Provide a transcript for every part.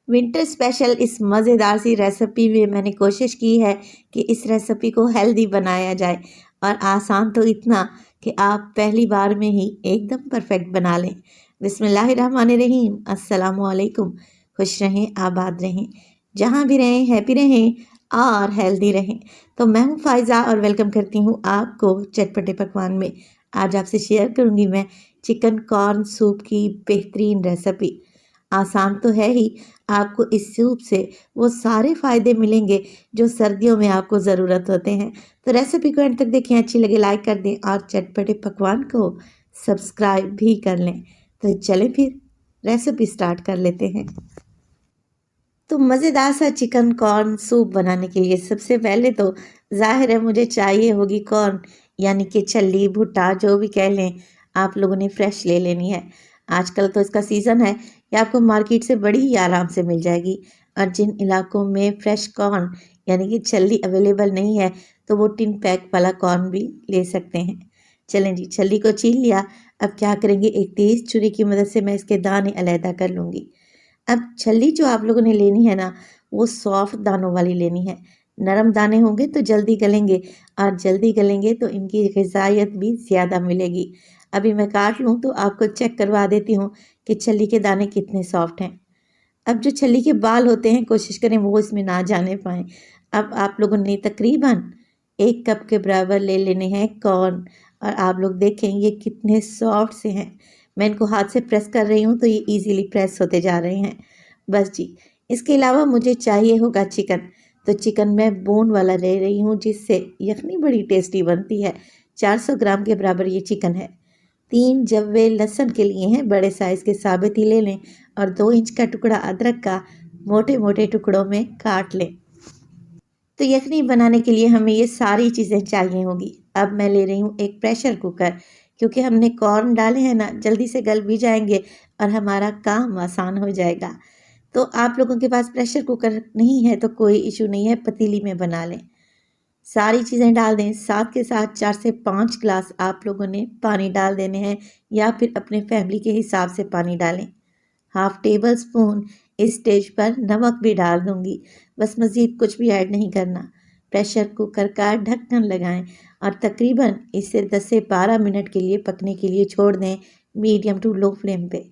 Winter special इस मज़ेदार सी recipe में मैंने कोशिश की है कि इस रेसिपी को हेल्दी बनाया जाए और आसान तो इतना कि आप पहली बार में ही एकदम परफेक्ट बना लें। बिस्मिल्लाहिर्रहमानिर्रहीम, अस्सलाम वालेकुम। खुश रहें, आबाद रहें, जहाँ भी रहें हैप्पी रहें और हेल्दी रहें। तो मैं हूँ फ़ायज़ा और वेलकम करती हूँ आपको चटपटे पकवान में। आज आपसे शेयर करूँगी मैं चिकन कॉर्न सूप की बेहतरीन रेसिपी। आसान तो है ही, आपको इस सूप से वो सारे फ़ायदे मिलेंगे जो सर्दियों में आपको ज़रूरत होते हैं। तो रेसिपी को एंड तक देखें, अच्छी लगे लाइक कर दें और चटपटे पकवान को सब्सक्राइब भी कर लें। तो चलें फिर रेसिपी स्टार्ट कर लेते हैं। तो मज़ेदार सा चिकन कॉर्न सूप बनाने के लिए सबसे पहले तो ज़ाहिर है मुझे चाहिए होगी कॉर्न, यानी कि छल्ली भुट्टा जो भी कह लें, आप लोगों ने फ्रेश ले लेनी है। आजकल तो इसका सीज़न है, ये आपको मार्केट से बड़ी ही आराम से मिल जाएगी। और जिन इलाकों में फ्रेश कॉर्न यानी कि छल्ली अवेलेबल नहीं है तो वो टिन पैक वाला कॉर्न भी ले सकते हैं। चलें जी, छल्ली को छील लिया। अब क्या करेंगे, एक तेज़ छुरी की मदद से मैं इसके दाने अलहदा कर लूँगी। अब छल्ली जो आप लोगों ने लेनी है ना, वो सॉफ्ट दानों वाली लेनी है। नरम दाने होंगे तो जल्दी गलेंगे और जल्दी गलेंगे तो इनकी ग़िज़ाइयत भी ज़्यादा मिलेगी। अभी मैं काट लूँ तो आपको चेक करवा देती हूँ कि छल्ली के दाने कितने सॉफ्ट हैं। अब जो छल्ली के बाल होते हैं कोशिश करें वो इसमें ना जाने पाएँ। अब आप लोगों ने तकरीबन 1 कप के बराबर ले लेने हैं कॉर्न और आप लोग देखें ये कितने सॉफ्ट से हैं। मैं इनको हाथ से प्रेस कर रही हूँ तो ये इजीली प्रेस होते जा रहे हैं। बस जी, इसके अलावा मुझे चाहिए होगा चिकन। तो चिकन मैं बोन वाला ले रही हूँ जिससे यखनी बड़ी टेस्टी बनती है। 400 ग्राम के बराबर ये चिकन है। 3 जव्वे लहसुन के लिए हैं, बड़े साइज़ के साबित ही ले लें और 2 इंच का टुकड़ा अदरक का मोटे मोटे टुकड़ों में काट लें। तो यखनी बनाने के लिए हमें ये सारी चीज़ें चाहिए होगी। अब मैं ले रही हूँ एक प्रेशर कुकर, क्योंकि हमने कॉर्न डाले हैं ना, जल्दी से गल भी जाएंगे और हमारा काम आसान हो जाएगा। तो आप लोगों के पास प्रेशर कुकर नहीं है तो कोई इशू नहीं है, पतीली में बना लें। सारी चीज़ें डाल दें, साथ के साथ 4 से 5 ग्लास आप लोगों ने पानी डाल देने हैं या फिर अपने फैमिली के हिसाब से पानी डालें। हाफ टेबल स्पून इस स्टेज पर नमक भी डाल दूंगी, बस मज़ीद कुछ भी ऐड नहीं करना। प्रेशर कुकर का ढक्कन लगाएं और तकरीबन इसे 10 से 12 मिनट के लिए पकने के लिए छोड़ दें, मीडियम टू लो फ्लेम पे।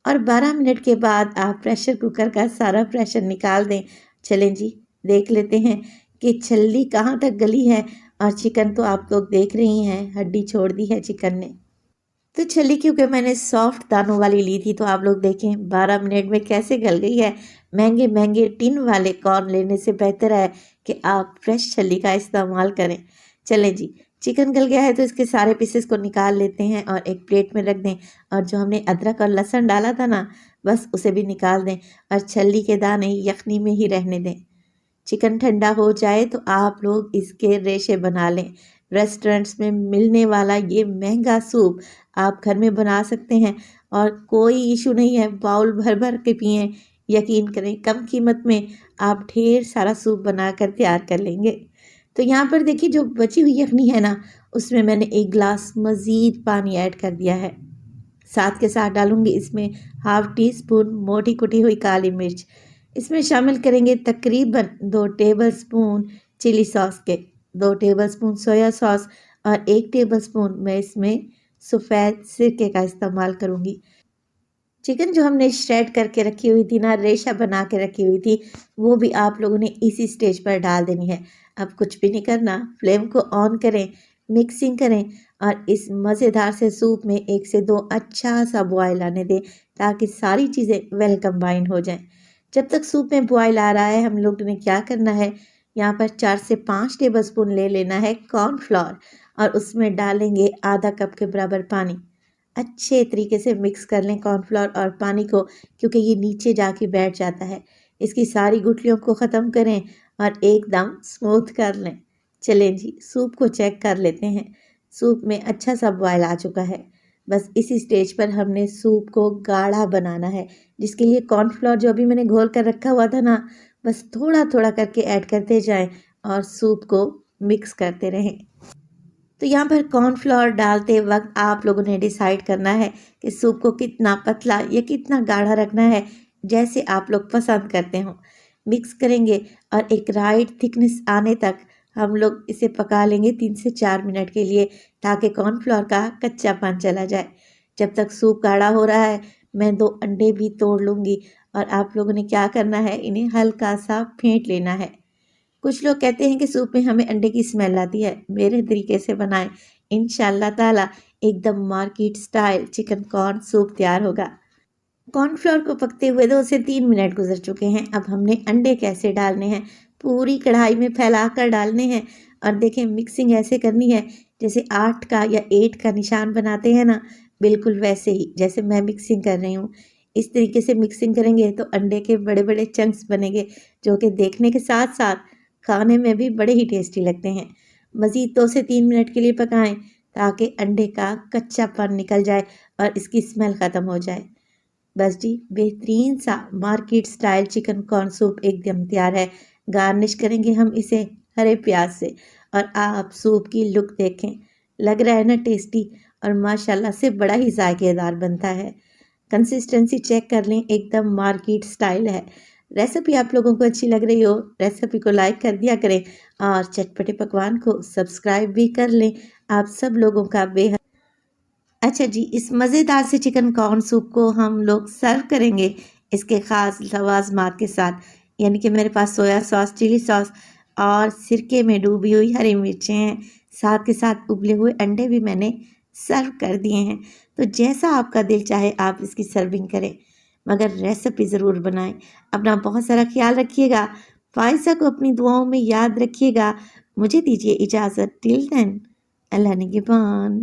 और 12 मिनट के बाद आप प्रेशर कुकर का सारा प्रेशर निकाल दें। चलें जी, देख लेते हैं कि छल्ली कहाँ तक गली है। और चिकन तो आप लोग देख रही हैं, हड्डी छोड़ दी है चिकन ने। तो छल्ली क्योंकि मैंने सॉफ्ट दानों वाली ली थी तो आप लोग देखें 12 मिनट में कैसे गल गई है। महंगे महंगे टिन वाले कॉर्न लेने से बेहतर है कि आप फ्रेश छल्ली का इस्तेमाल करें। चलें जी, चिकन गल गया है तो इसके सारे पीसेस को निकाल लेते हैं और एक प्लेट में रख दें। और जो हमने अदरक और लहसुन डाला था ना, बस उसे भी निकाल दें और छल्ली के दाने यखनी में ही रहने दें। चिकन ठंडा हो जाए तो आप लोग इसके रेशे बना लें। रेस्टोरेंट्स में मिलने वाला ये महंगा सूप आप घर में बना सकते हैं और कोई इशू नहीं है, बाउल भर भर के पिएं। यकीन करें कम कीमत में आप ढेर सारा सूप बनाकर तैयार कर लेंगे। तो यहाँ पर देखिए जो बची हुई यखनी है ना, उसमें मैंने 1 गिलास मज़ीद पानी ऐड कर दिया है। साथ के साथ डालूंगी इसमें हाफ टी स्पून मोटी कुटी हुई काली मिर्च। इसमें शामिल करेंगे तकरीबन 2 टेबल स्पून चिली सॉस के, 2 टेबल स्पून सोया सॉस और 1 टेबल स्पून मैं इसमें सफ़ेद सिरके का इस्तेमाल करूँगी। चिकन जो हमने श्रेड करके रखी हुई थी ना, रेशा बना के रखी हुई थी, वो भी आप लोगों ने इसी स्टेज पर डाल देनी है। अब कुछ भी नहीं करना, फ्लेम को ऑन करें, मिक्सिंग करें और इस मज़ेदार से सूप में 1 से 2 अच्छा सा बॉयल आने दें ताकि सारी चीज़ें वेल कंबाइन हो जाएं। जब तक सूप में बॉयल आ रहा है हम लोग ने क्या करना है, यहाँ पर 4 से 5 टेबल स्पून ले लेना है कॉर्नफ्लोर और उसमें डालेंगे आधा कप के बराबर पानी। अच्छे तरीके से मिक्स कर लें कॉर्नफ्लोर और पानी को, क्योंकि ये नीचे जाके बैठ जाता है। इसकी सारी गुठलियों को ख़त्म करें और एकदम स्मूथ कर लें। चलें जी, सूप को चेक कर लेते हैं। सूप में अच्छा सा बॉयल आ चुका है। बस इसी स्टेज पर हमने सूप को गाढ़ा बनाना है, जिसके लिए कॉर्नफ्लोर जो अभी मैंने घोल कर रखा हुआ था ना, बस थोड़ा थोड़ा करके ऐड करते जाएं और सूप को मिक्स करते रहें। तो यहाँ पर कॉर्नफ्लोर डालते वक्त आप लोगों ने डिसाइड करना है कि सूप को कितना पतला या कितना गाढ़ा रखना है। जैसे आप लोग पसंद करते हो। मिक्स करेंगे और एक राइट थिकनेस आने तक हम लोग इसे पका लेंगे 3 से 4 मिनट के लिए, ताकि कॉर्नफ्लोर का कच्चापन चला जाए। जब तक सूप गाढ़ा हो रहा है मैं 2 अंडे भी तोड़ लूँगी और आप लोगों ने क्या करना है, इन्हें हल्का सा फेंट लेना है। कुछ लोग कहते हैं कि सूप में हमें अंडे की स्मेल आती है। मेरे तरीके से बनाएं, इंशाल्लाह ताला एकदम market style chicken corn soup तैयार होगा। कॉर्नफ्लोर को पकते हुए 2 से 3 मिनट गुजर चुके हैं। अब हमने अंडे कैसे डालने हैं, पूरी कढ़ाई में फैलाकर डालने हैं और देखें मिक्सिंग ऐसे करनी है जैसे 8 का या 8 का निशान बनाते हैं ना, बिल्कुल वैसे ही जैसे मैं मिक्सिंग कर रही हूँ। इस तरीके से मिक्सिंग करेंगे तो अंडे के बड़े बड़े चंक्स बनेंगे, जो कि देखने के साथ साथ खाने में भी बड़े ही टेस्टी लगते हैं। मज़ीद 2 से 3 मिनट के लिए पकाएं ताकि अंडे का कच्चापन निकल जाए और इसकी स्मेल ख़त्म हो जाए। बस जी, बेहतरीन सा market style chicken corn soup एकदम तैयार है। गार्निश करेंगे हम इसे हरे प्याज से और आप सूप की लुक देखें, लग रहा है ना टेस्टी, और माशाल्लाह से बड़ा ही जायकेदार बनता है। कंसिस्टेंसी चेक कर लें, एकदम मार्केट स्टाइल है। रेसिपी आप लोगों को अच्छी लग रही हो, रेसिपी को लाइक कर दिया करें और चटपटे पकवान को सब्सक्राइब भी कर लें। आप सब लोगों का बेहद अच्छा जी, इस मज़ेदार से चिकन कॉर्न सूप को हम लोग सर्व करेंगे इसके ख़ास लवाज़मात के साथ, यानी कि मेरे पास सोया सॉस, चिली सॉस और सिरके में डूबी हुई हरी मिर्चें हैं। साथ के साथ उबले हुए अंडे भी मैंने सर्व कर दिए हैं। तो जैसा आपका दिल चाहे आप इसकी सर्विंग करें, मगर रेसिपी ज़रूर बनाएं। अपना बहुत सारा ख्याल रखिएगा। फ़ाइज़ा को अपनी दुआओं में याद रखिएगा। मुझे दीजिए इजाज़त। टिल देन, अल्लाह निगहबान।